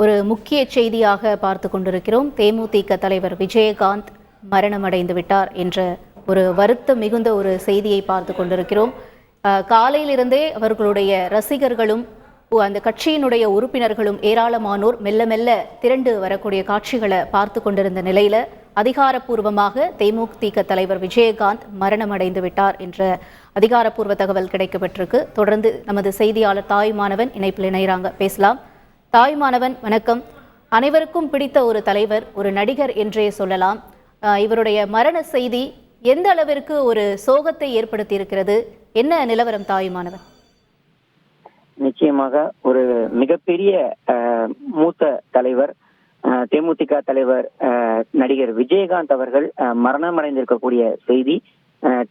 ஒரு முக்கிய செய்தியாக பார்த்து கொண்டிருக்கிறோம். தேமுதிக தலைவர் விஜயகாந்த் மரணமடைந்து விட்டார் என்ற ஒரு வருத்தம் மிகுந்த ஒரு செய்தியை பார்த்து கொண்டிருக்கிறோம். காலையிலிருந்தே அவர்களுடைய ரசிகர்களும் அந்த கட்சியினுடைய உறுப்பினர்களும் ஏராளமானோர் மெல்ல மெல்ல திரண்டு வரக்கூடிய காட்சிகளை பார்த்து கொண்டிருந்த நிலையில அதிகாரப்பூர்வமாக தேமுதிக தலைவர் விஜயகாந்த் மரணமடைந்து விட்டார் என்ற அதிகாரப்பூர்வ தகவல் கிடைக்கப்பட்டிருக்கு. தொடர்ந்து நமது செய்தியாளர் தாயுமானவன் இணைப்பில் இணைகிறாங்க, பேசலாம். தாயுமானவன், வணக்கம். அனைவருக்கும் பிடித்த ஒரு தலைவர், ஒரு நடிகர் என்றே சொல்லலாம். இவருடைய மரண செய்தி எந்த அளவிற்கு ஒரு சோகத்தை ஏற்படுத்தி இருக்கிறது? என்ன நிலவரம் தாயுமானவன்? நிச்சயமாக ஒரு மிகப்பெரிய மூத்த தலைவர், தேமுதிக தலைவர் நடிகர் விஜயகாந்த் அவர்கள் மரணமடைந்திருக்கக்கூடிய செய்தி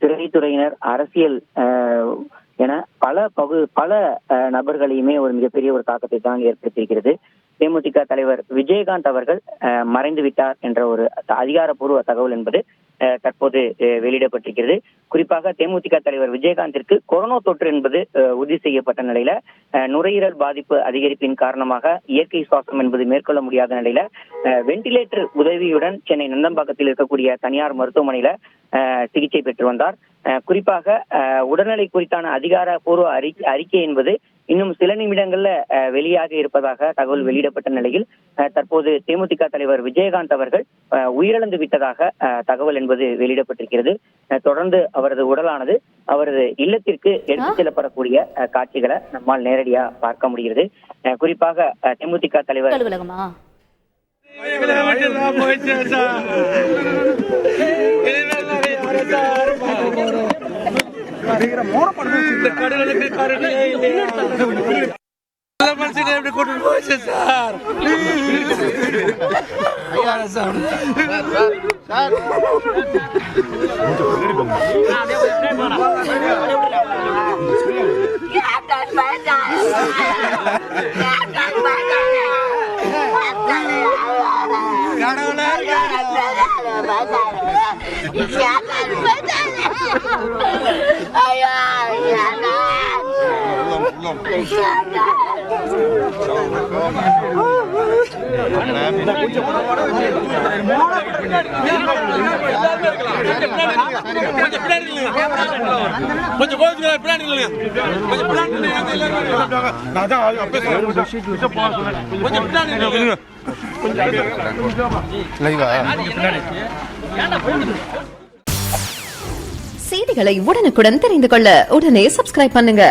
திரைத்துறையினர், அரசியல் என பல நபர்களையுமே ஒரு மிகப்பெரிய ஒரு தாக்கத்தை தான் ஏற்படுத்தியிருக்கிறது. தேமுதிக தலைவர் விஜயகாந்த் அவர்கள் மறைந்து விட்டார் என்ற ஒரு அதிகாரப்பூர்வ தகவல் என்பது தற்போது வெளியிடப்பட்டிருக்கிறது. குறிப்பாக தேமுதிக தலைவர் விஜயகாந்திற்கு கொரோனா தொற்று என்பது உறுதி செய்யப்பட்ட நிலையில நுரையீரல் பாதிப்பு அதிகரிப்பின் காரணமாக இயற்கை சுவாசம் என்பது மேற்கொள்ள முடியாத நிலையில வெண்டிலேட்டர் உதவியுடன் சென்னை நந்தம்பாக்கத்தில் இருக்கக்கூடிய தனியார் மருத்துவமனையில சிகிச்சை பெற்று வந்தார். குறிப்பாக உடல்நிலை குறித்தான அதிகாரப்பூர்வ அறிக்கை என்பது இன்னும் சில நிமிடங்கள்ல வெளியாக இருப்பதாக தகவல் வெளியிடப்பட்ட நிலையில் தற்போது தேமுதிக தலைவர் விஜயகாந்த் அவர்கள் உயிரிழந்து விட்டதாக தகவல் என்பது வெளியிடப்பட்டிருக்கிறது. தொடர்ந்து அவரது உடலானது அவரது இல்லத்திற்கு எடுத்துச் செல்லப்படக்கூடிய காட்சிகளை நம்மால் நேரடியா பார்க்க முடிகிறது. குறிப்பாக தேமுதிக தலைவர் செய்திகளை உடனுக்குடன் தெரிந்து கொள்ள உடனே சப்ஸ்கிரைப் பண்ணுங்க.